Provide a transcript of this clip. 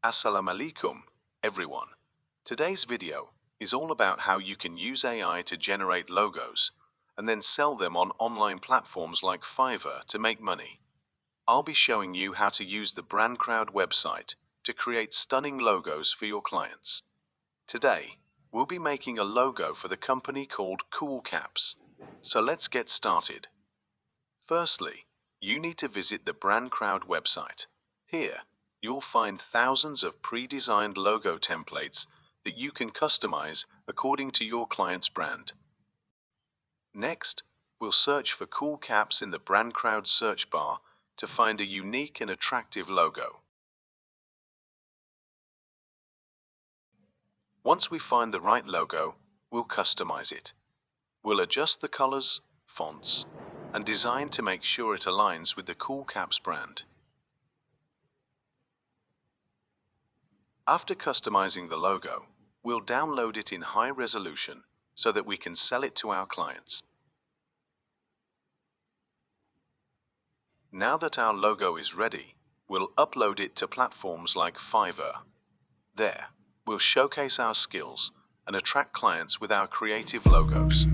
Assalamu alaikum, everyone. Today's video is all about how you can use AI to generate logos and then sell them on online platforms like Fiverr to make money. I'll be showing you how to use the BrandCrowd website to create stunning logos for your clients. Today, we'll be making a logo for the company called Cool Caps. So let's get started. Firstly, you need to visit the BrandCrowd website. Here, you'll find thousands of pre-designed logo templates that you can customize according to your client's brand. Next, we'll search for Cool Caps in the BrandCrowd search bar to find a unique and attractive logo. Once we find the right logo, we'll customize it. We'll adjust the colors, fonts, and design to make sure it aligns with the Cool Caps brand. After customizing the logo, we'll download it in high resolution so that we can sell it to our clients. Now that our logo is ready, we'll upload it to platforms like Fiverr. There, we'll showcase our skills and attract clients with our creative logos.